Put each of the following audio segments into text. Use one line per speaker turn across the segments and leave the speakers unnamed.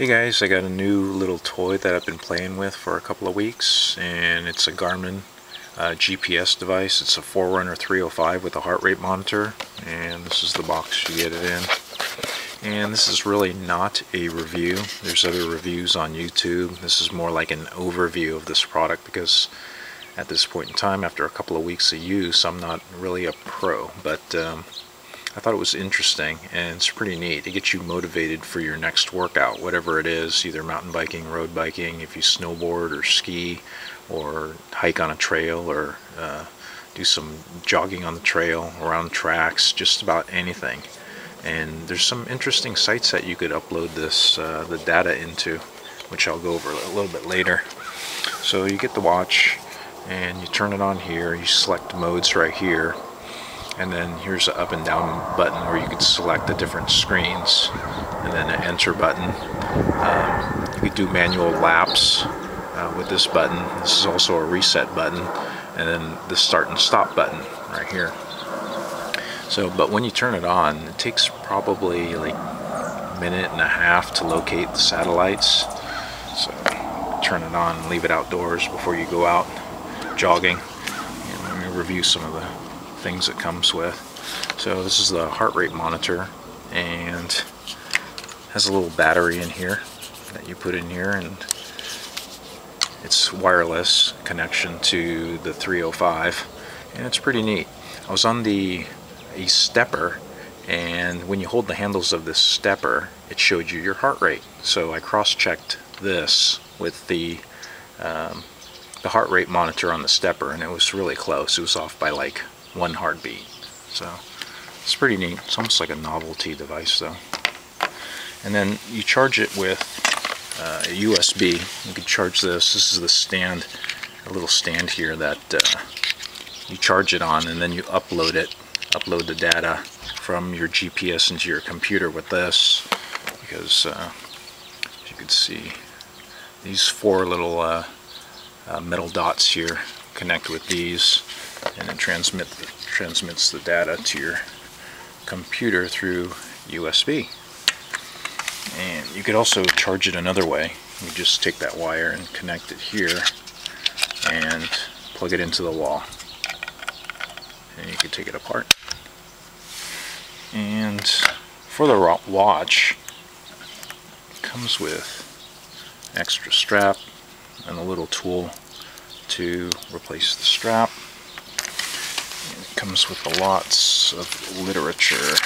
Hey guys, I got a new little toy that I've been playing with for a couple of weeks, and it's a Garmin GPS device. It's a Forerunner 305 with a heart rate monitor, and this is the box you get it in. And this is really not a review. There's other reviews on YouTube. This is more like an overview of this product because at this point in time, after a couple of weeks of use, I'm not really a pro, but I thought it was interesting, and it's pretty neat. It gets you motivated for your next workout, whatever it is, either mountain biking, road biking, if you snowboard or ski or hike on a trail or do some jogging on the trail, around tracks, just about anything. And there's some interesting sites that you could upload this the data into, which I'll go over a little bit later. So you get the watch and you turn it on here, you select modes right here, and then here's an up and down button where you can select the different screens, and then an enter button. You could do manual laps with this button. This is also a reset button, and then the start and stop button right here. So, but when you turn it on, it takes probably like a minute and a half to locate the satellites. So turn it on and leave it outdoors before you go out jogging. And let me review some of the things it comes with. So this is the heart rate monitor, and has a little battery in here that you put in here, and it's wireless connection to the 305, and it's pretty neat. I was on a stepper, and when you hold the handles of this stepper, it showed you your heart rate. So I cross-checked this with the heart rate monitor on the stepper, and it was really close. It was off by like 1 heartbeat. So it's pretty neat. It's almost like a novelty device though. And then you charge it with a USB. You can charge this. This is the stand, a little stand here that you charge it on, and then you upload the data from your GPS into your computer with this, because as you can see, these 4 little metal dots here connect with these, and it transmits the data to your computer through USB. And you could also charge it another way. You just take that wire and connect it here and plug it into the wall, and you can take it apart. And for the watch, it comes with an extra strap and a little tool to replace the strap. It comes with lots of literature,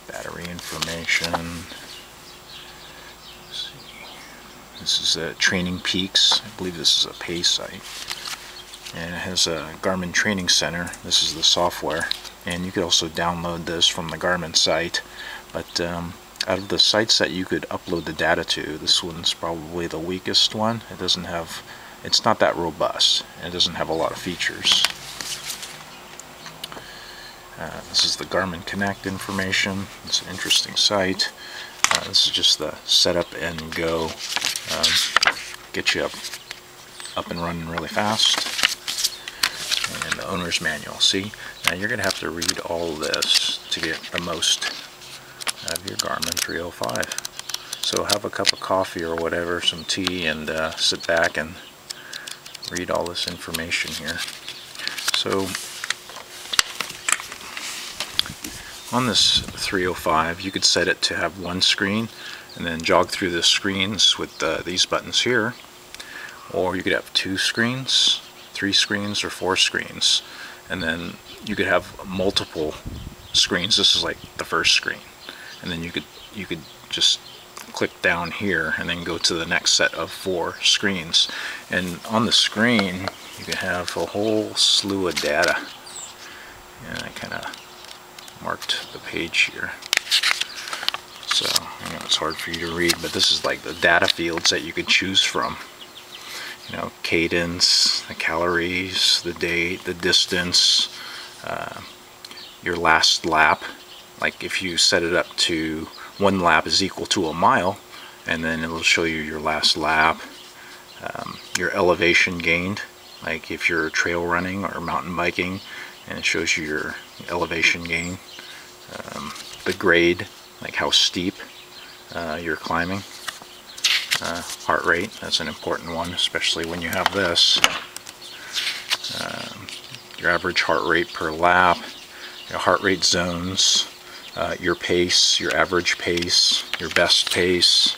battery information. Let's see. This is Training Peaks. I believe this is a pay site. And it has a Garmin Training Center. This is the software. And you could also download this from the Garmin site. But out of the sites that you could upload the data to, this one's probably the weakest one. It's not that robust. It doesn't have a lot of features. This is the Garmin Connect information. It's an interesting site. This is just the setup and go. Get you up and running really fast. And the owner's manual. See, now you're going to have to read all this to get the most out of your Garmin 305. So have a cup of coffee or whatever, some tea, and sit back and read all this information here. So on this 305, you could set it to have 1 screen and then jog through the screens with these buttons here, or you could have 2 screens, 3 screens, or 4 screens, and then you could have multiple screens. This is like the first screen, and then you could just click down here and then go to the next set of 4 screens, and on the screen you can have a whole slew of data. And I kind of marked the page here, so I know it's hard for you to read, but this is like the data fields that you could choose from. You know, cadence, the calories, the date, the distance, your last lap. Like if you set it up to 1 lap is equal to a mile, and then it'll show you your last lap. Your elevation gained, like if you're trail running or mountain biking, and it shows you your elevation gain. The grade, like how steep your climbing. Heart rate, that's an important one, especially when you have this. Your average heart rate per lap, your heart rate zones, your pace, your average pace, your best pace,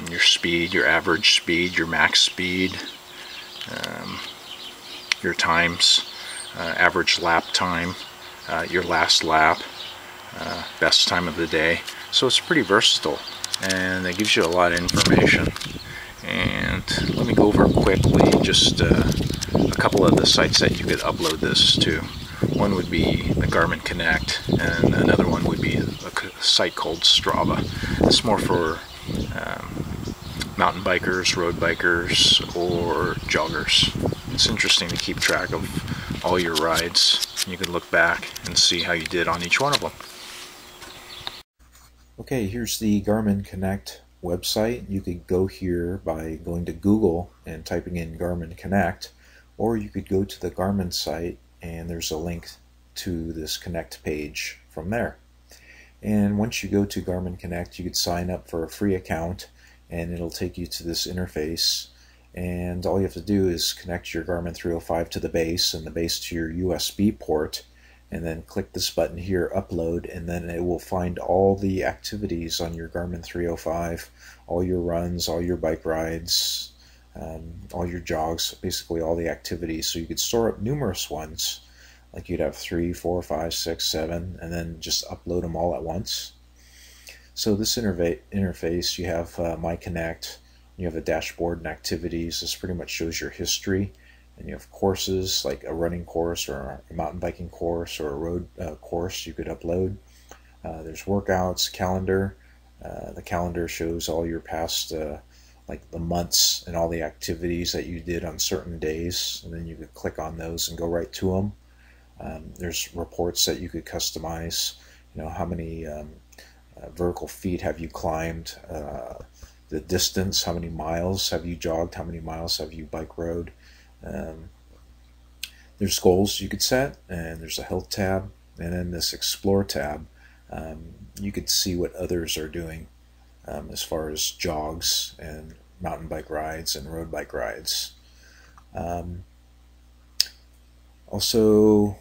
your speed, your average speed, your max speed, your times, average lap time, your last lap, best time of the day. So it's pretty versatile, and it gives you a lot of information. And let me go over quickly just a couple of the sites that you could upload this to. One would be the Garmin Connect, and another one would be a site called Strava. It's more for mountain bikers, road bikers, or joggers. It's interesting to keep track of all your rides. You can look back and see how you did on each one of them. Okay, here's the Garmin Connect website. You could go here by going to Google and typing in Garmin Connect, or you could go to the Garmin site and there's a link to this Connect page from there. And once you go to Garmin Connect, you could sign up for a free account and it'll take you to this interface, and all you have to do is connect your Garmin 305 to the base and the base to your USB port, and then click this button here, upload, and then it will find all the activities on your Garmin 305, all your runs, all your bike rides, all your jogs, basically all the activities. So you could store up numerous ones, like you'd have 3, 4, 5, 6, 7, and then just upload them all at once. So this interface, you have My Connect, you have a dashboard and activities. This pretty much shows your history. And you have courses, like a running course or a mountain biking course or a road course you could upload. There's workouts, calendar. The calendar shows all your past, like the months and all the activities that you did on certain days, and then you could click on those and go right to them. There's reports that you could customize. You know, how many vertical feet have you climbed, the distance, how many miles have you jogged, how many miles have you bike rode. There's goals you could set, and there's a health tab, and then this explore tab. You could see what others are doing as far as jogs and mountain bike rides and road bike rides. Also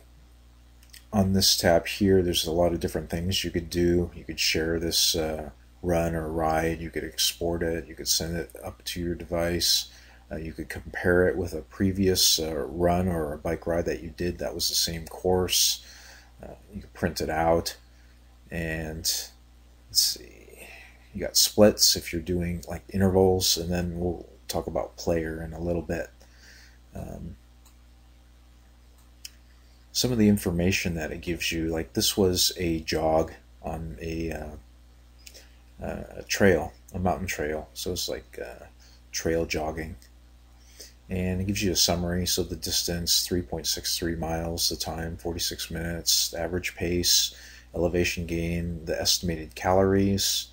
on this tab here, there's a lot of different things you could do. You could share this run or ride, you could export it, you could send it up to your device. You could compare it with a previous run or a bike ride that you did that was the same course. You could print it out, and let's see, you got splits if you're doing like intervals, and then we'll talk about player in a little bit. Some of the information that it gives you, like this was a jog on a trail, a mountain trail, so it's like trail jogging. And it gives you a summary. So the distance, 3.63 miles, the time, 46 minutes, the average pace, elevation gain, the estimated calories,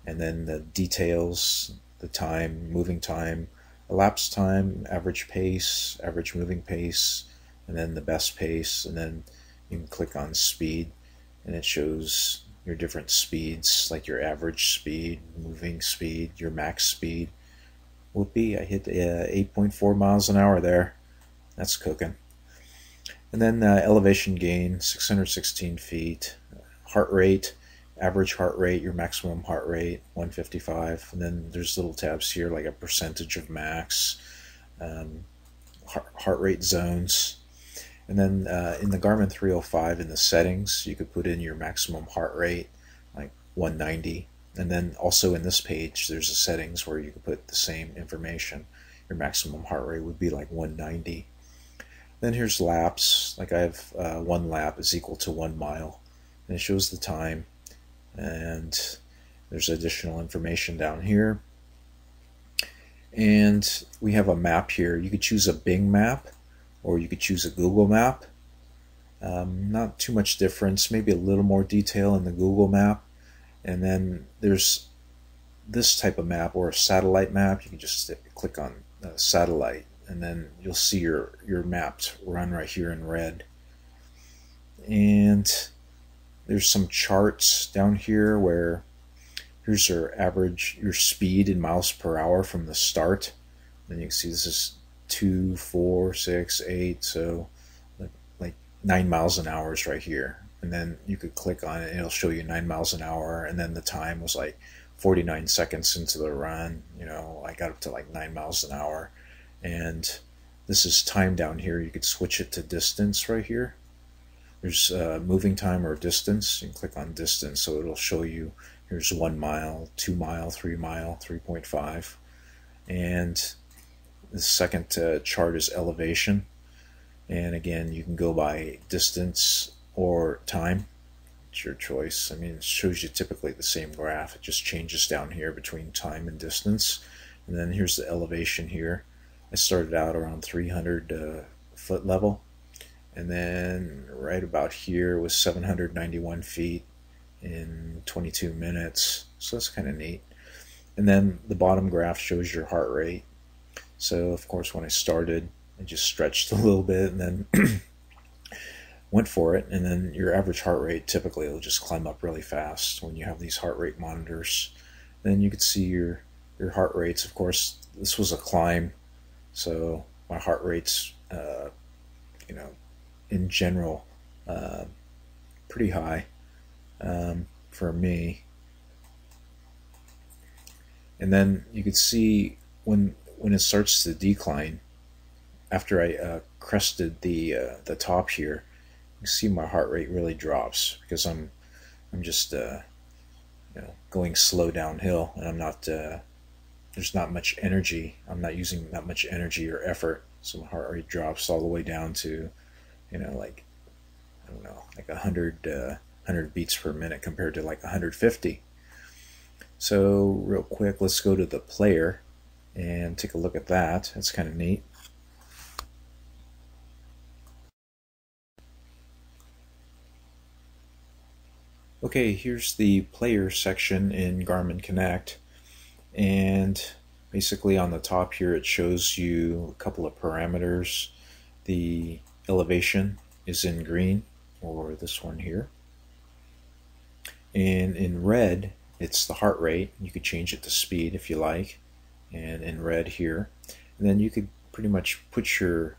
and then the details, the time, moving time, elapsed time, average pace, average moving pace, and then the best pace. And then you can click on speed, and it shows your different speeds, like your average speed, moving speed, your max speed. Whoopee, I hit 8.4 miles an hour there. That's cooking. And then elevation gain, 616 feet. Heart rate, average heart rate, your maximum heart rate, 155. And then there's little tabs here like a percentage of max, heart rate zones. And then in the Garmin 305, in the settings, you could put in your maximum heart rate, like 190. And then also in this page, there's a settings where you can put the same information. Your maximum heart rate would be like 190. Then here's laps. Like I have 1 lap is equal to 1 mile. And it shows the time. And there's additional information down here. And we have a map here. You could choose a Bing map, or you could choose a Google map. Not too much difference, maybe a little more detail in the Google map. And then there's this type of map, or a satellite map. You can just click on satellite, and then you'll see your mapped run right here in red. And there's some charts down here where Here's your speed in miles per hour from the start. Then you can see this is 2, 4, 6, 8, so like 9 miles an hour is right here. And then you could click on it and it'll show you 9 miles an hour, and then the time was like 49 seconds into the run. You know, I got up to like 9 miles an hour. And this is time down here. You could switch it to distance right here. There's moving time or distance. You can click on distance, so it'll show you here's 1 mile, 2 mile, 3 mile, 3.5. And the second chart is elevation. And again, you can go by distance or time. It's your choice. I mean, it shows you typically the same graph. It just changes down here between time and distance. And then here's the elevation here. I started out around 300 foot level, and then right about here was 791 feet in 22 minutes. So that's kind of neat. And then the bottom graph shows your heart rate. So of course when I started, I just stretched a little bit and then went for it. And then your average heart rate typically will just climb up really fast when you have these heart rate monitors. Then you could see your heart rates. Of course, this was a climb, so my heart rate's you know, in general pretty high for me. And then you could see when it starts to decline, after I crested the top here, you can see my heart rate really drops because I'm just you know, going slow downhill, and I'm not there's not much energy. I'm not using that much energy or effort, so my heart rate drops all the way down to, you know, like, I don't know, like 100 beats per minute compared to like 150. So real quick, let's go to the player and take a look at that. That's kind of neat. Okay, here's the player section in Garmin Connect, and basically on the top here it shows you a couple of parameters. The elevation is in green, or this one here, and in red it's the heart rate. You could change it to speed if you like, and in red here. And then you could pretty much put your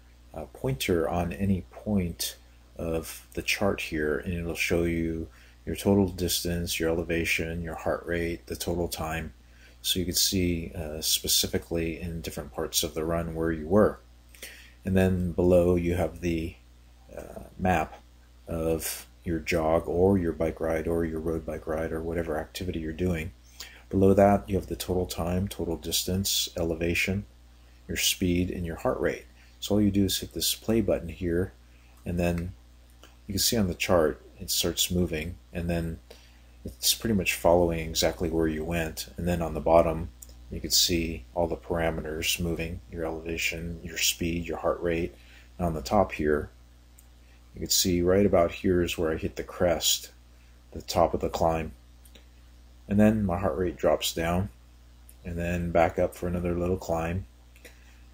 pointer on any point of the chart here, and it'll show you your total distance, your elevation, your heart rate, the total time. So you could see specifically in different parts of the run where you were. And then below you have the map of your jog or your bike ride or your road bike ride or whatever activity you're doing. Below that you have the total time, total distance, elevation, your speed, and your heart rate. So all you do is hit this play button here, and then you can see on the chart it starts moving, and then it's pretty much following exactly where you went. And then on the bottom you can see all the parameters moving, your elevation, your speed, your heart rate. And on the top here you can see right about here is where I hit the crest, the top of the climb, and then my heart rate drops down and then back up for another little climb,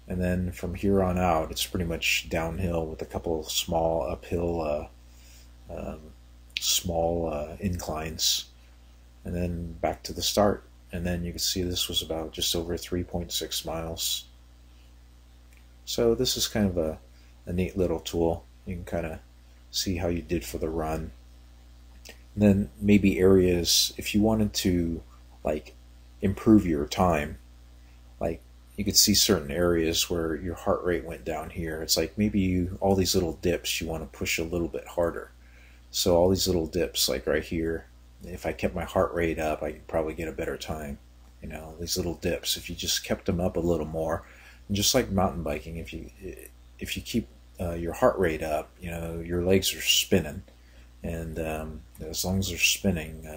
and then from here on out it's pretty much downhill with a couple of small uphill inclines, and then back to the start. And then you can see this was about just over 3.6 miles. So this is kind of a neat little tool. You can kind of see how you did for the run. And then maybe areas, if you wanted to like improve your time, like you could see certain areas where your heart rate went down here. It's like maybe all these little dips you want to push a little bit harder. So all these little dips, like right here, if I kept my heart rate up, I could probably get a better time. You know, these little dips, if you just kept them up a little more, and just like mountain biking, if you keep your heart rate up, you know, your legs are spinning, and as long as they're spinning,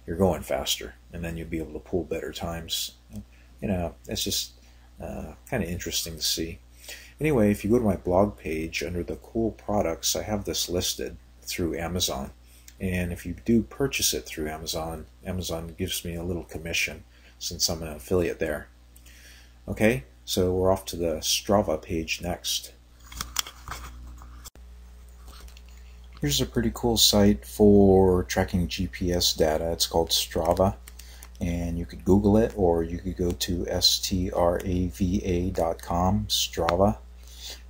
you're going faster, and then you'll be able to pull better times. You know, it's just kind of interesting to see. Anyway, if you go to my blog page under the cool products, I have this listed through Amazon, and if you do purchase it through Amazon, Amazon gives me a little commission since I'm an affiliate there. Okay, so we're off to the Strava page next. Here's a pretty cool site for tracking GPS data. It's called Strava,
and you could Google it, or you could go to strava.com, Strava,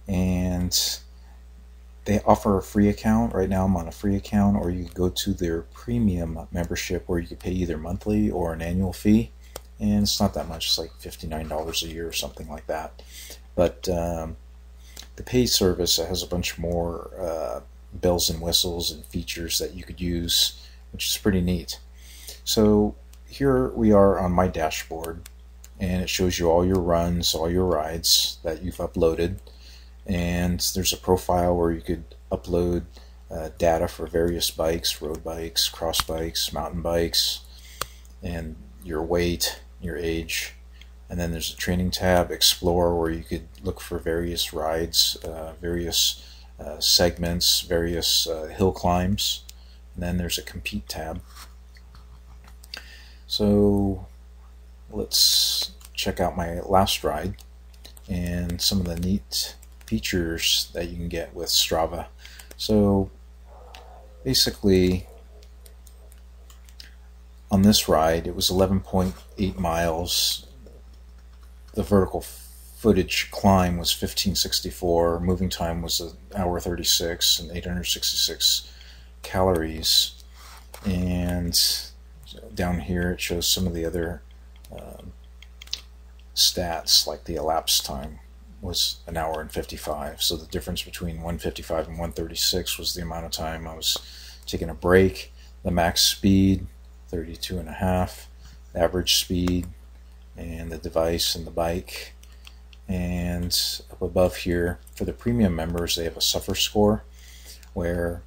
and they offer a free account. Right now I'm on a free account, or you could go to their premium membership where you could pay either monthly or an annual fee, and it's not that much. It's like $59 a year or something like that. But the paid service has a bunch more bells and whistles and features that you could use, which is pretty neat. So here we are on my dashboard, and it shows you all your runs, all your rides that you've uploaded, and there's a profile where you could upload data for various bikes, road bikes, cross bikes, mountain bikes, and your weight, your age. And then there's a training tab, Explore, where you could look for various rides, various segments, various hill climbs. And then there's a Compete tab. So let's check out my last ride and some of the neat features that you can get with Strava. So basically, on this ride, it was 11.8 miles. The vertical footage climb was 1564. Moving time was an hour 36 and 866 calories. And down here it shows some of the other stats, like the elapsed time was an hour and 55. So the difference between 155 and 136 was the amount of time I was taking a break. The max speed, 32.5, average speed, and the device and the bike. And up above here, for the premium members, they have a suffer score, where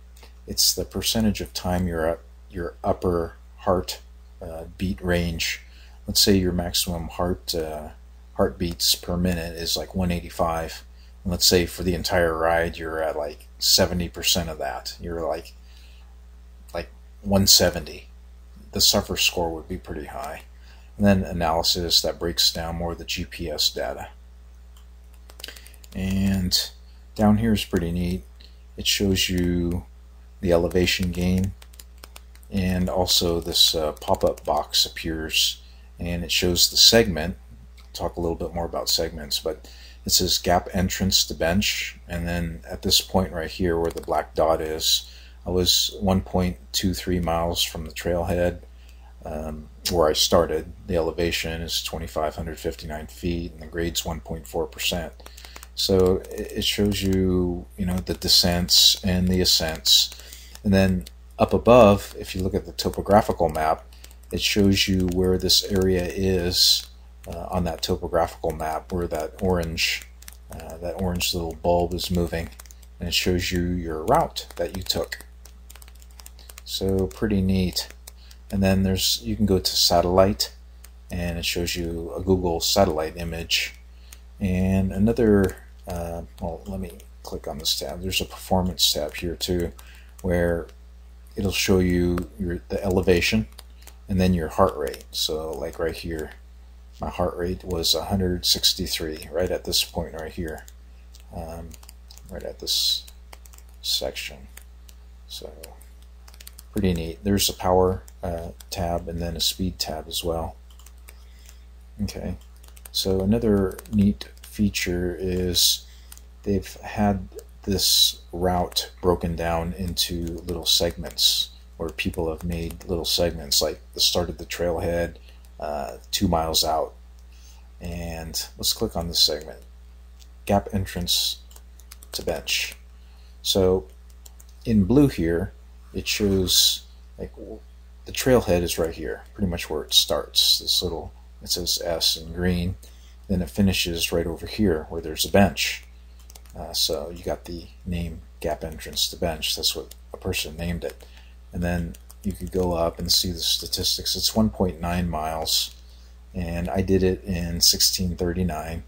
it's the percentage of time you're at your upper heart beat range. Let's say your maximum heartbeats per minute is like 185, and let's say for the entire ride you're at like 70% of that. You're like 170. The suffer score would be pretty high. And then analysis that breaks down more of the GPS data. And down here is pretty neat. It shows you the elevation gain, and also this pop-up box appears, and it shows the segment. I'll talk a little bit more about segments, but it says gap entrance to bench, and then at this point right here where the black dot is, I was 1.23 miles from the trailhead where I started. The elevation is 2,559 feet, and the grade's 1.4%. So it shows you, the descents and the ascents. And then up above, if you look at the topographical map, it shows you where this area is on that topographical map, where that orange little bulb is moving, and it shows you your route that you took. So pretty neat. And then you can go to satellite, and it shows you a Google satellite image. And another, well, let me click on this tab. There's a performance tab here too, where it'll show you the elevation and then your heart rate. So like right here, my heart rate was 163 right at this point right here, right at this section. So pretty neat. There's a power tab and then a speed tab as well. Okay, so another neat feature is they've had this route broken down into little segments, where people have made little segments, like the start of the trailhead, 2 miles out. And let's click on this segment, gap entrance to bench. So in blue here, it shows like the trailhead is right here, pretty much where it starts. This little, it says S in green. Then it finishes right over here where there's a bench. So you got the name gap entrance to bench. That's what a person named it. And then you could go up and see the statistics. It's 1.9 miles, and I did it in 1639.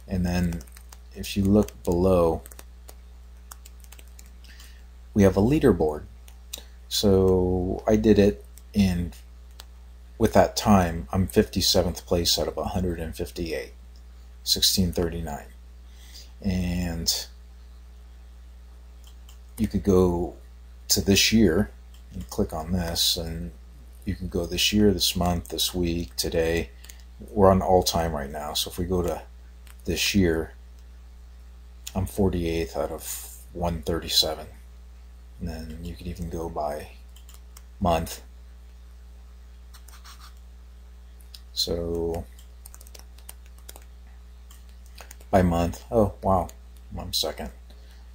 And then if you look below, we have a leaderboard. So I did it with that time, I'm 57th place out of 158, 1639. And you could go to this year and click on this, and you can go this year, this month, this week, today. We're on all time right now, so if we go to this year, I'm 48th out of 137. And then you could even go by month. So by month, oh wow, I'm second.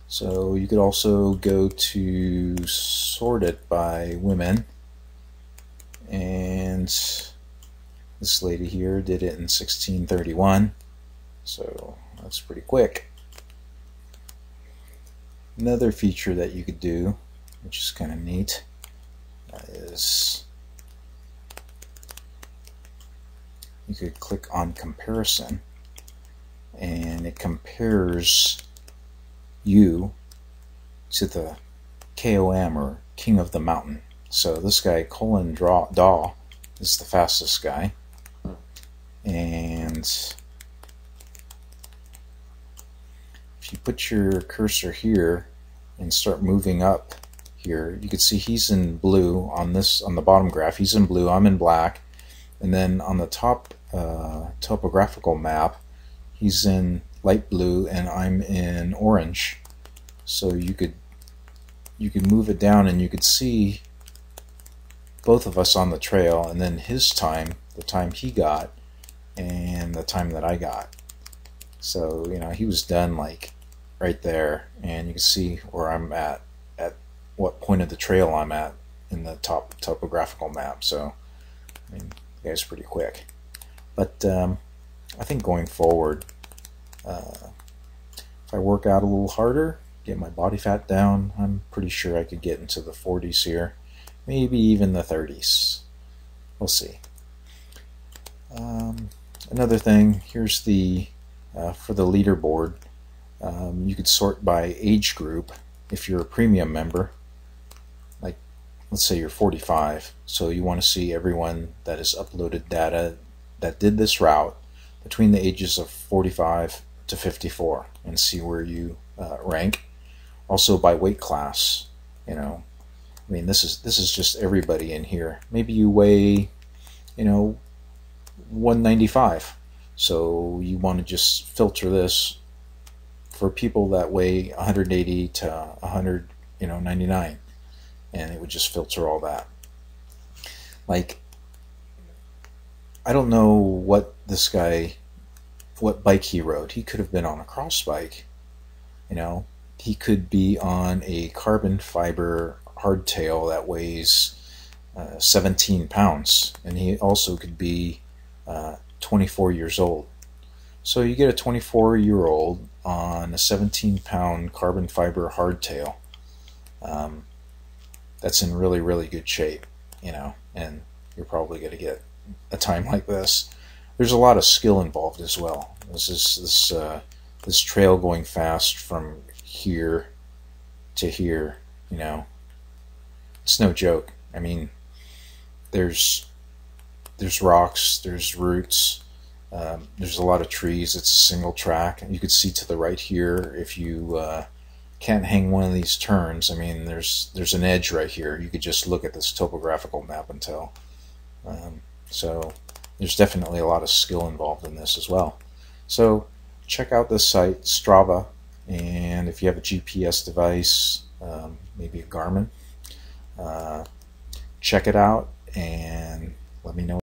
So you could also go to sort it by women, and this lady here did it in 1631, so that's pretty quick. Another feature that you could do, which is kind of neat, is you could click on comparison, and it compares you to the KOM, or King of the Mountain. So this guy, Colin Daw, is the fastest guy. And if you put your cursor here and start moving up here, you can see he's in blue on the bottom graph. He's in blue, I'm in black. And then on the top topographical map, he's in light blue and I'm in orange. So you could move it down and you could see both of us on the trail, and then his time, the time he got, and the time that I got. So he was done like right there, and you can see where I'm at what point of the trail I'm at in the top topographical map. So I mean, the guy's pretty quick. But I think going forward, if I work out a little harder, get my body fat down, I'm pretty sure I could get into the 40s here, maybe even the 30s. We'll see. Another thing, here's the for the leaderboard. You could sort by age group if you're a premium member. Like, let's say you're 45, so you want to see everyone that has uploaded data that did this route between the ages of 45 to 54, and see where you rank. Also by weight class. I mean, this is just everybody in here. Maybe you weigh 195, so you want to just filter this for people that weigh 180 to 199, and it would just filter all that. Like, I don't know what this guy, what bike he rode. He could have been on a cross bike, he could be on a carbon fiber hardtail that weighs 17 pounds, and he also could be 24 years old. So you get a 24-year-old on a 17-pound carbon fiber hardtail that's in really, really good shape, and you're probably going to get a time like this. There's a lot of skill involved as well. This trail going fast from here to here, it's no joke. I mean, there's rocks, there's roots, there's a lot of trees. It's a single track, and you could see to the right here, if you can't hang one of these turns, I mean, there's an edge right here. You could just look at this topographical map and tell. So there's definitely a lot of skill involved in this as well. So check out this site, Strava, and if you have a GPS device, maybe a Garmin, check it out and let me know.